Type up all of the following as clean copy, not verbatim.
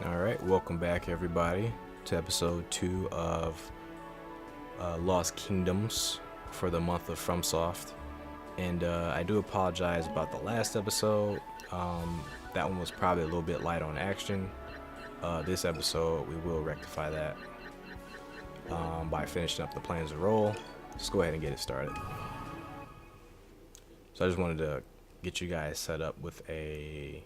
Alright, welcome back everybody to episode 2 of Lost Kingdoms for the month of Fromsoft. And I do apologize about the last episode. That one was probably a little bit light on action. This episode we will rectify that by finishing up the plans of Rowahl. Let's go ahead and get it started. So I just wanted to get you guys set up with a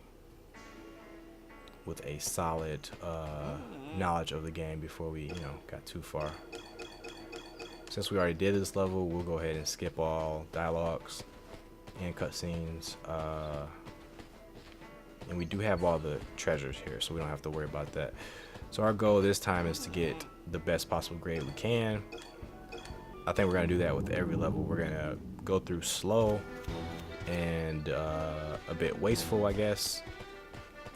solid knowledge of the game before we, got too far. Since we already did this level, we'll go ahead and skip all dialogues and cutscenes. And we do have all the treasures here, so we don't have to worry about that. So our goal this time is to get the best possible grade we can. I think we're gonna do that with every level. We're gonna go through slow and a bit wasteful, I guess.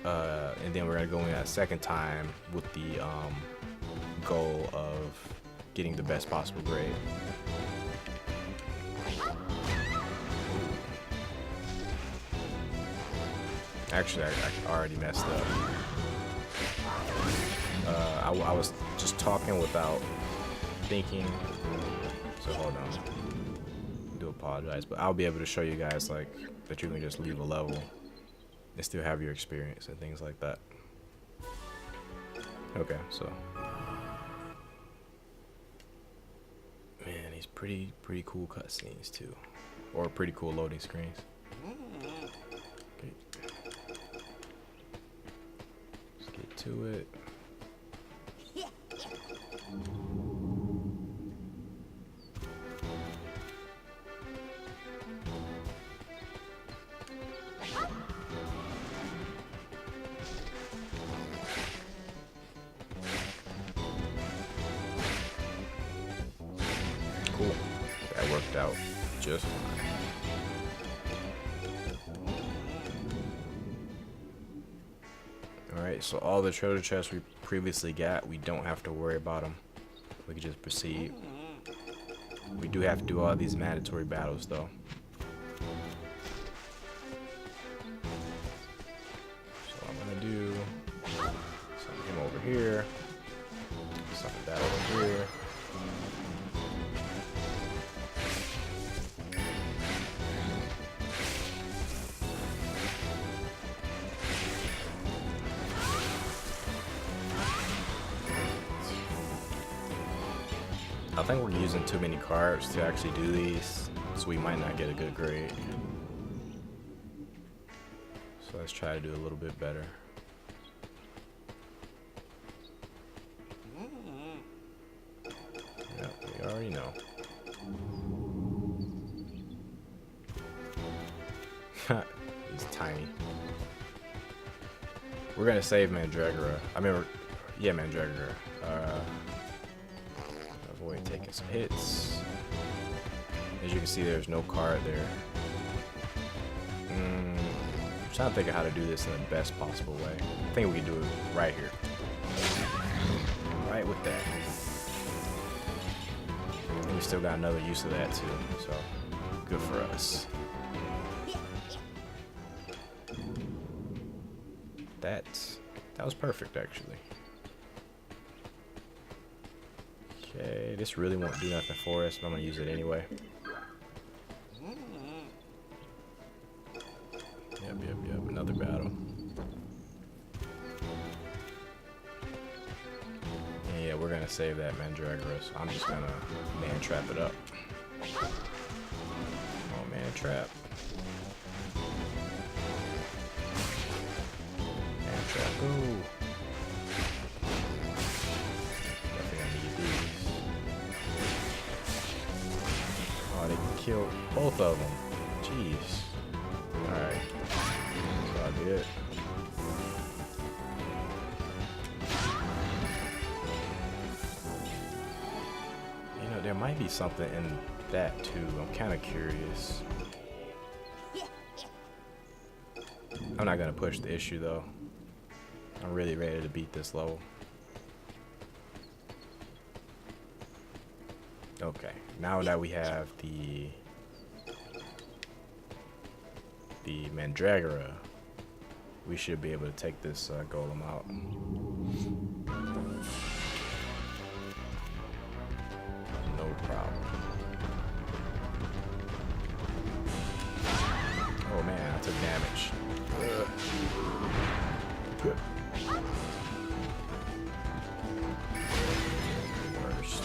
And then we're gonna go in that second time with the goal of getting the best possible grade. Actually, I already messed up. I was just talking without thinking, so hold on. I do apologize, but I'll be able to show you guys like that you can just leave a level and still have your experience and things like that. Okay, so man, these pretty cool cutscenes too, or pretty cool loading screens. Okay, let's get to it. Cool. That worked out just fine. Alright, so all the treasure chests we previously got, we don't have to worry about them. We can just proceed. We do have to do all these mandatory battles though. So I'm gonna do something over here, something that over here. I think we're using too many cards to actually do these, so we might not get a good grade. So let's try to do a little bit better. Yeah, we already know. He's tiny. We're gonna save Mandragora. Mandragora. Avoid taking some hits. As you can see, there's no card there. I'm trying to think of how to do this in the best possible way. I think we can do it right here. Right with that. And we still got another use of that too, so good for us. That was perfect actually. Okay, this really won't do nothing for us, but I'm gonna use it anyway. Yep, another battle. And yeah, we're gonna save that Mandragora, so I'm just gonna man trap it up. Oh, man trap. Man trap, go! Kill both of them. Jeez. Alright. So I did. There might be something in that too. I'm kind of curious. I'm not gonna push the issue though. I'm really ready to beat this level. Okay, now that we have the Mandragora, we should be able to take this golem out. No problem. Oh man, I took damage. Worst.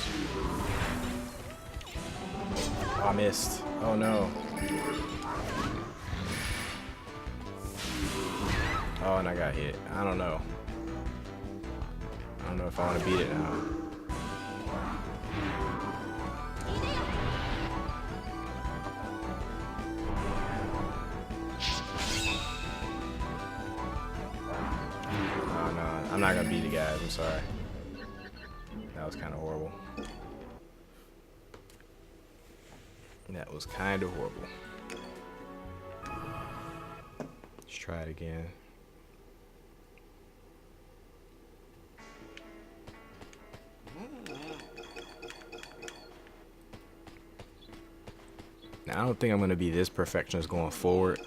Oh, I missed. Oh no. Oh, and I got hit. I don't know. I don't know if I want to beat it now. Oh no, I'm not gonna beat it, guys. I'm sorry. That was kind of horrible. That was kind of horrible. Let's try it again. Now, I don't think I'm going to be this perfectionist going forward,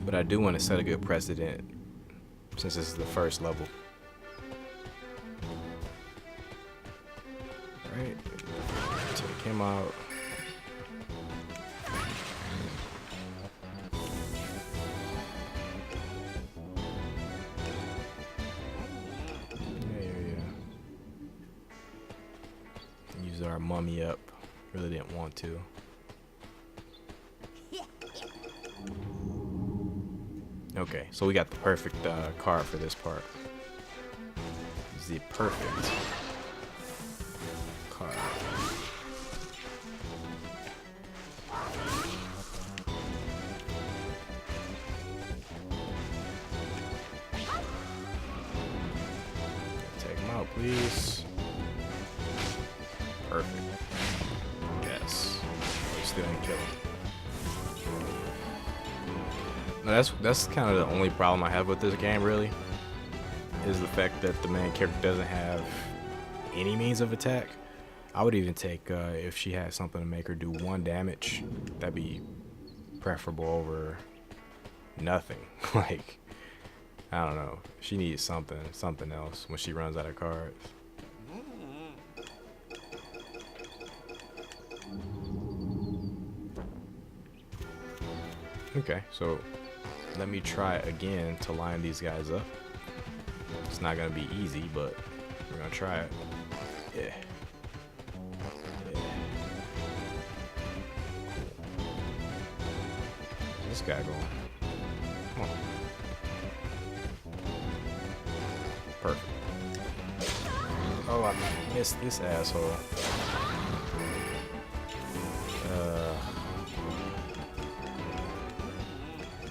but I do want to set a good precedent since this is the first level. Alright, take him out. Use our mummy up. Really didn't want to. Okay, so we got the perfect card for this part. It's the perfect card. Take him out, please. Perfect. Yes. Still didn't kill him. No, that's kind of the only problem I have with this game, really, is the fact that the main character doesn't have any means of attack. I would even take if she had something to make her do 1 damage. That'd be preferable over nothing. Like, I don't know. She needs something else when she runs out of cards. Okay, so let me try again to line these guys up. It's not gonna be easy, but we're gonna try it. Yeah. Yeah. Where's this guy going? Come on. Perfect. Oh, I missed this asshole.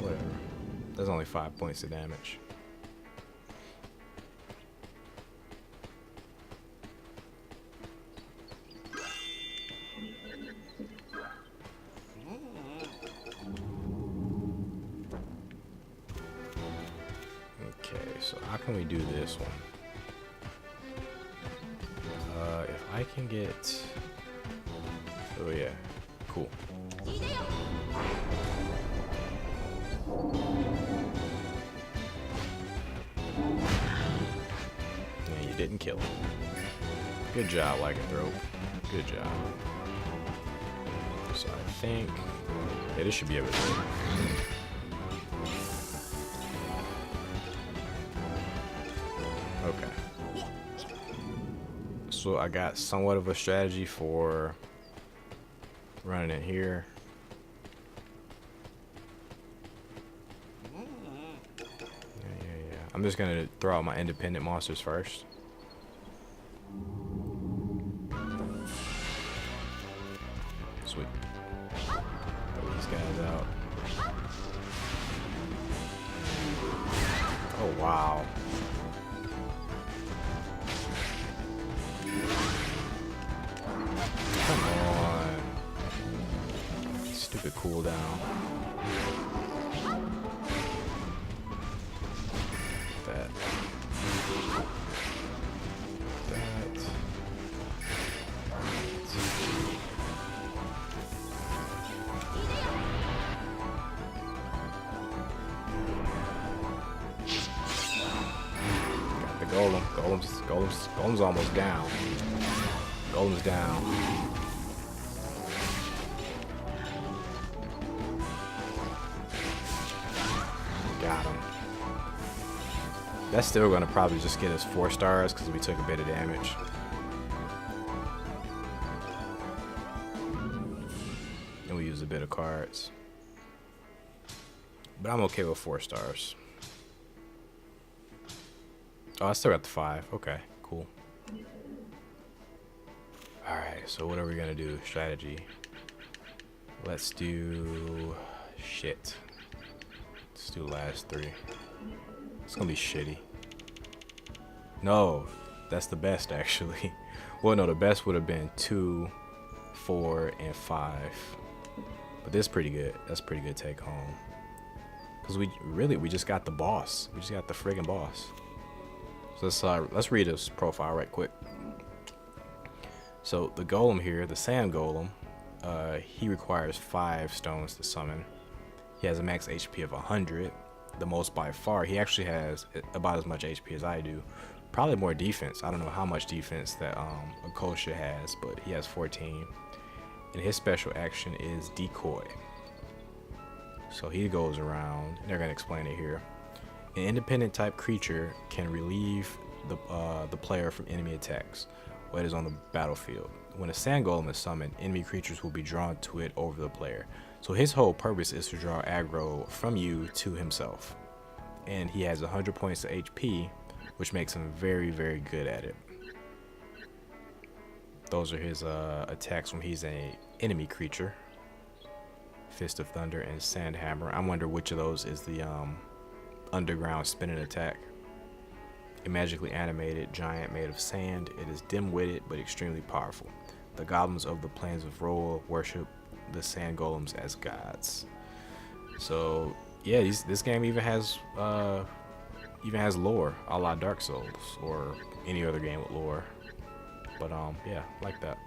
Whatever. That's only 5 points of damage. Okay, so how can we do this one? If I can get... Oh yeah, cool. Yeah, you didn't kill him. Good job, Lycanthrope. Good job. So I think... Yeah, this should be able to do it. Okay. So I got somewhat of a strategy for running it here. Yeah. I'm just gonna throw out my independent monsters first. Sweet. Throw these guys out. Oh wow. Come on. Stupid cooldown. That. golem. Golem's almost down. Golem's down. Got him. That's still gonna probably just get us 4 stars because we took a bit of damage. And we used a bit of cards. But I'm okay with 4 stars. Oh, I still got the 5. Okay, cool. Alright, so what are we gonna do? Strategy. Let's do... shit. Let's do the last 3. It's gonna be shitty. No, that's the best actually. Well, no, the best would have been 2, 4, and 5. But this is pretty good. That's pretty good take home. Because we just got the boss. We just got the friggin' boss. So let's read his profile right quick. So the golem here, the sand golem, he requires 5 stones to summon. He has a max HP of 100, the most by far. He actually has about as much HP as I do. Probably more defense. I don't know how much defense that Kojo has, but he has 14. And his special action is decoy. So he goes around, and they're gonna explain it here. An independent type creature can relieve the player from enemy attacks while it is on the battlefield. When a sand golem is summoned, enemy creatures will be drawn to it over the player. So his whole purpose is to draw aggro from you to himself. And he has 100 points of HP, which makes him very, very good at it. Those are his attacks when he's an enemy creature. Fist of Thunder and Sand Hammer. I wonder which of those is the underground spinning attack. A magically animated giant made of sand. It is dim-witted but extremely powerful. The goblins of the plains of Rowahl worship the sand golems as gods. So yeah, this game even has lore, a la Dark Souls or any other game with lore. But yeah, like that.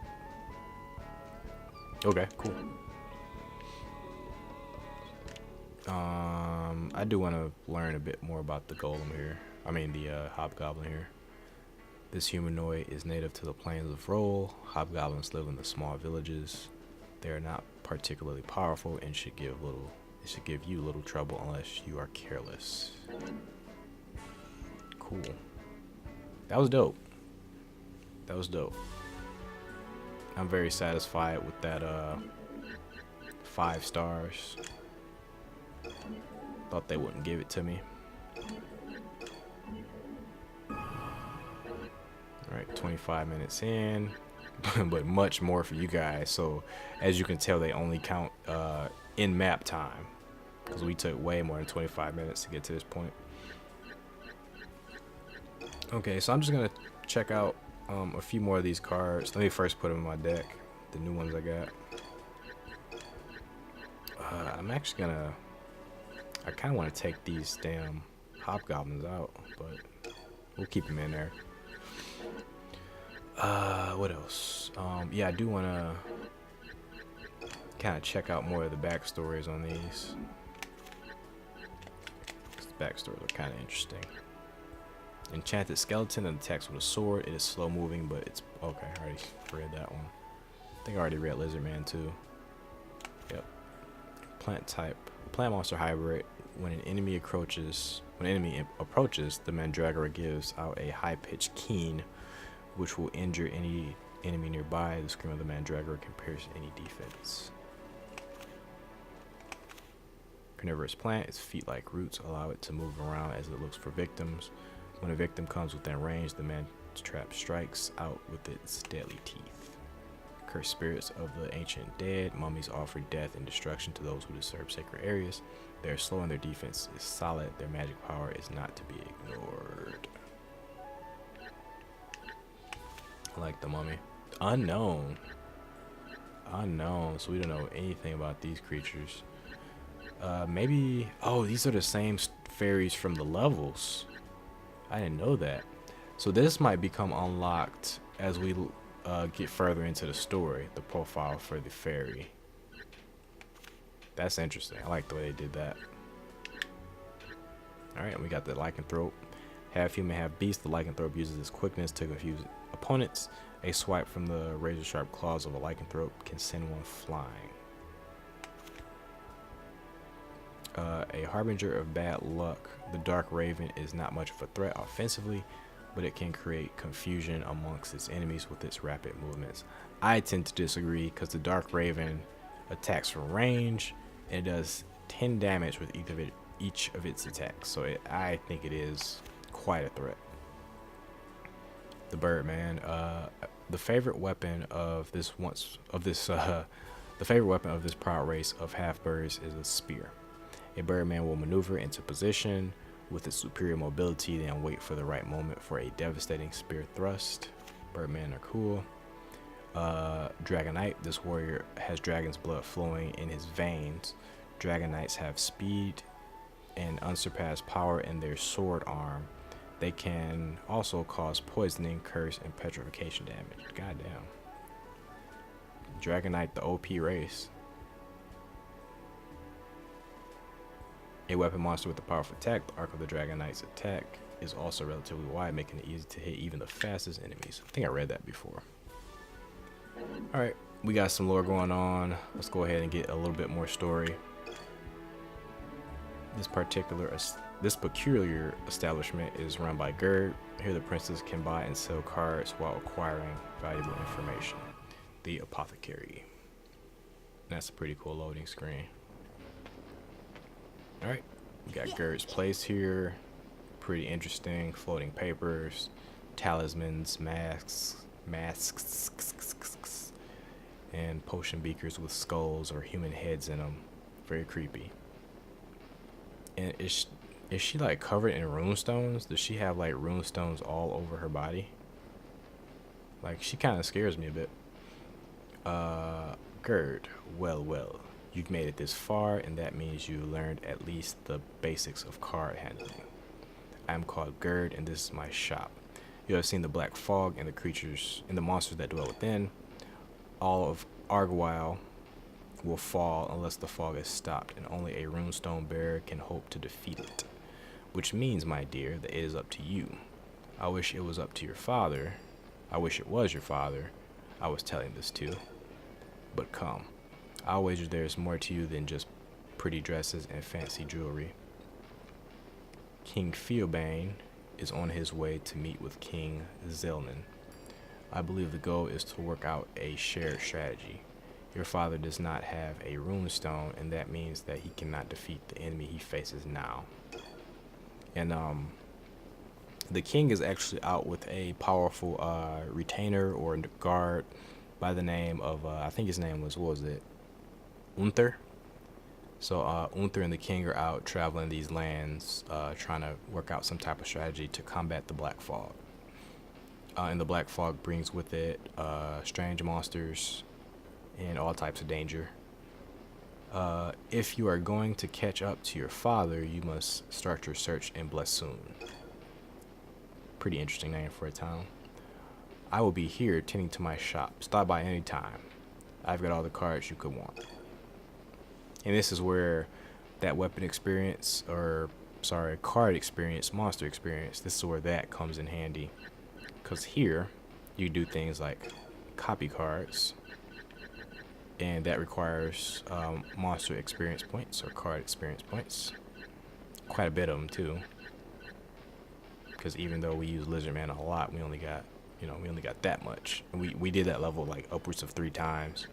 Okay, cool. I do want to learn a bit more about the golem here. I mean the hobgoblin here. This humanoid is native to the plains of Rowahl. Hobgoblins live in the small villages. They are not particularly powerful and should give you little trouble unless you are careless. Cool. That was dope. That was dope. I'm very satisfied with that 5 stars. Thought they wouldn't give it to me. Alright, 25 minutes in. But much more for you guys. So as you can tell, they only count in map time, because we took way more than 25 minutes to get to this point. Okay, so I'm just gonna check out a few more of these cards. Let me first put them in my deck, the new ones I got. I'm actually gonna, I kind of want to take these damn hobgoblins out, but we'll keep them in there. What else? Yeah, I do want to kind of check out more of the backstories on these. The backstories are kind of interesting. Enchanted skeleton and attacks with a sword. It is slow moving, but it's okay. I already read that one. I think I already read Lizard Man too. Yep. Plant type. Plant monster hybrid. When an enemy approaches, the Mandragora gives out a high-pitched keen, which will injure any enemy nearby. The scream of the Mandragora can pierce any defense. Carnivorous plant. Its feet-like roots allow it to move around as it looks for victims. When a victim comes within range, the man-trap strikes out with its deadly teeth. Cursed spirits of the ancient dead. Mummies offer death and destruction to those who disturb sacred areas. They are slow and their defense is solid. Their magic power is not to be ignored. I like the mummy. Unknown. Unknown. So we don't know anything about these creatures. Maybe... Oh, these are the same fairies from the levels. I didn't know that. So this might become unlocked as we get further into the story, the profile for the fairy. That's interesting. I like the way they did that. Alright, we got the lycanthrope. Half human, half beast, the lycanthrope uses its quickness to confuse opponents. A swipe from the razor-sharp claws of a lycanthrope can send one flying. A harbinger of bad luck, the Dark Raven is not much of a threat offensively, but it can create confusion amongst its enemies with its rapid movements. I tend to disagree because the Dark Raven attacks from range and it does 10 damage with each of its attacks, so I think it is quite a threat. The Birdman, the favorite weapon of this proud race of half birds is a spear. A Birdman will maneuver into position with its superior mobility, then wait for the right moment for a devastating spear thrust. Birdmen are cool. Dragon Knight, this warrior has dragon's blood flowing in his veins. Dragon Knights have speed and unsurpassed power in their sword arm. They can also cause poisoning, curse, and petrification damage. Goddamn. Dragon Knight, the OP race. A weapon monster with a powerful attack, the arc of the Dragon Knight's attack is also relatively wide, making it easy to hit even the fastest enemies. I think I read that before. Alright, we got some lore going on. Let's go ahead and get a little bit more story. This peculiar establishment is run by Gerd. Here the princess can buy and sell cards while acquiring valuable information. The apothecary. That's a pretty cool loading screen. Alright, we got Gerd's place here. Pretty interesting. Floating papers, talismans, masks, and potion beakers with skulls or human heads in them. Very creepy. And is she like covered in runestones? Does she have like runestones all over her body? Like, she kind of scares me a bit. Gerd, well. You've made it this far, and that means you learned at least the basics of card handling. I am called Gerd, and this is my shop. You have seen the black fog and the creatures and the monsters that dwell within. All of Rowahl will fall unless the fog is stopped, and only a runestone bearer can hope to defeat it. Which means, my dear, that it is up to you. I wish it was up to your father. I wish it was your father I was telling this to. But come. I'll wager there is more to you than just pretty dresses and fancy jewelry. King Feobane is on his way to meet with King Zelnin. I believe the goal is to work out a shared strategy. Your father does not have a runestone, and that means that he cannot defeat the enemy he faces now. And the king is actually out with a powerful retainer or guard by the name of, I think his name was, what was it? Unther. So Unther and the king are out traveling these lands, trying to work out some type of strategy to combat the Black Fog. And the Black Fog brings with it strange monsters and all types of danger. If you are going to catch up to your father, you must start your search in Blessoon. Pretty interesting name for a town. I will be here tending to my shop. Stop by any time. I've got all the cards you could want. And this is where that weapon experience, or sorry, card experience, monster experience, this is where that comes in handy. Because here, you do things like copy cards, and that requires monster experience points or card experience points. Quite a bit of them too. Because even though we use Lizardman a lot, we only got, we only got that much. And we did that level like upwards of 3 times.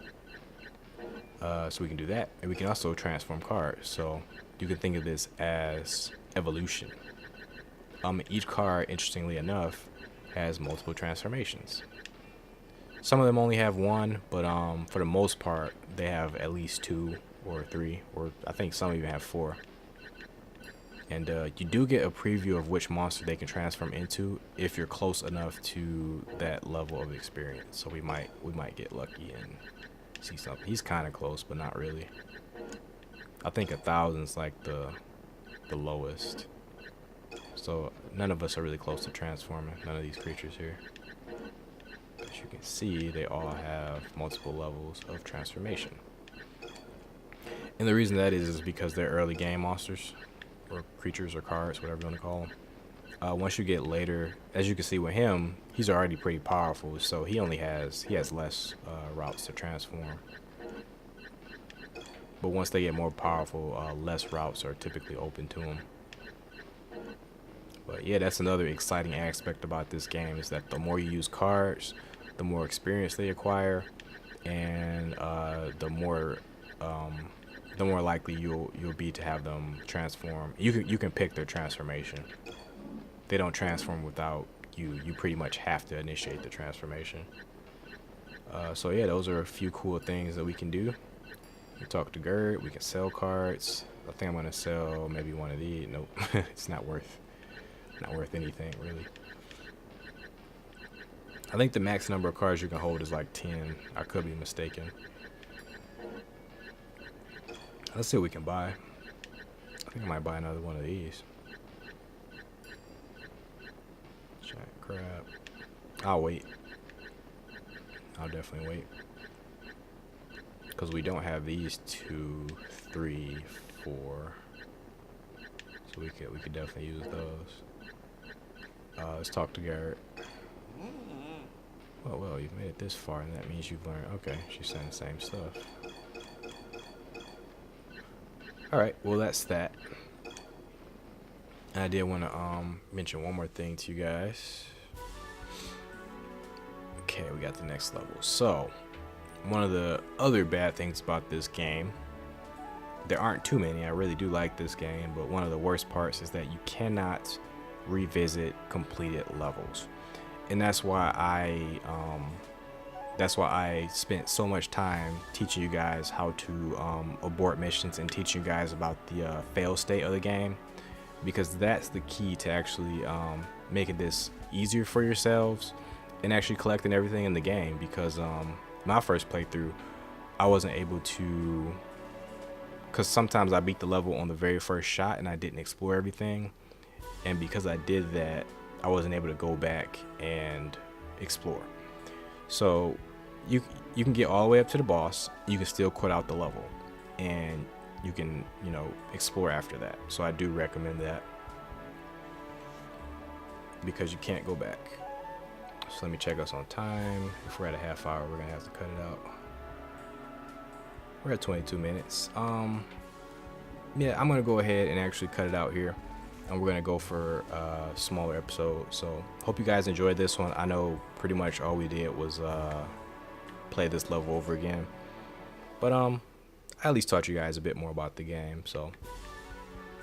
So we can do that, and we can also transform cards. So you can think of this as evolution. Each card, interestingly enough, has multiple transformations. Some of them only have 1, but for the most part, they have at least 2 or 3, or I think some even have 4. And you do get a preview of which monster they can transform into if you're close enough to that level of experience. So we might get lucky and see something. He's kind of close, but not really. I think 1,000's like the lowest. So none of us are really close to transforming. None of these creatures here. As you can see, they all have multiple levels of transformation. And the reason that is because they're early game monsters, or creatures, or cards, whatever you want to call them. Once you get later, as you can see with him, he's already pretty powerful, so he has less routes to transform. But once they get more powerful, less routes are typically open to him. But yeah, that's another exciting aspect about this game, is that the more you use cards, the more experience they acquire, and the more likely you'll be to have them transform. You can pick their transformation. They don't transform without you. You pretty much have to initiate the transformation. So yeah, those are a few cool things that we can do. We talk to Gerd. We can sell cards. I think I'm gonna sell maybe one of these. Nope, it's not worth anything really. I think the max number of cards you can hold is like 10. I could be mistaken. Let's see what we can buy. I think I might buy another one of these. Giant crab. I'll wait. I'll definitely wait. Because we don't have these 2, 3, 4. So we could definitely use those. Let's talk to Garrett. Well, you've made it this far, and that means you've learned. Okay, she's saying the same stuff. Alright, well that's that. I did want to mention one more thing to you guys. Okay, we got the next level. So, one of the other bad things about this game, there aren't too many, I really do like this game, but one of the worst parts is that you cannot revisit completed levels. And that's why I spent so much time teaching you guys how to abort missions and teaching you guys about the fail state of the game, because that's the key to actually making this easier for yourselves and actually collecting everything in the game. Because my first playthrough, I wasn't able to, because sometimes I beat the level on the very first shot and I didn't explore everything, and because I did that, I wasn't able to go back and explore. So you can get all the way up to the boss, you can still quit out the level, and you can, you know, explore after that. So I do recommend that, because you can't go back. So let me check us on time. If we're at a half hour, we're gonna have to cut it out. We're at 22 minutes. Yeah, I'm gonna go ahead and actually cut it out here, and we're gonna go for a smaller episode. So hope you guys enjoyed this one. I know pretty much all we did was play this level over again, but I at least taught you guys a bit more about the game. So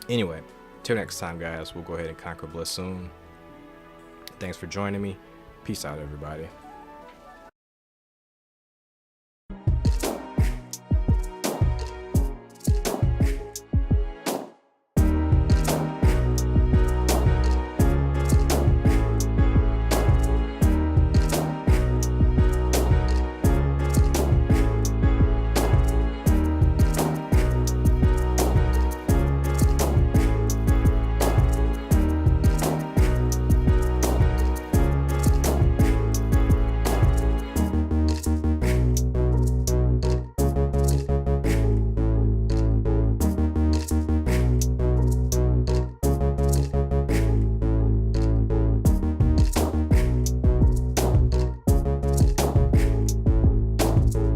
anyway, till next time guys, we'll go ahead and conquer Bliss soon. Thanks for joining me. Peace out everybody.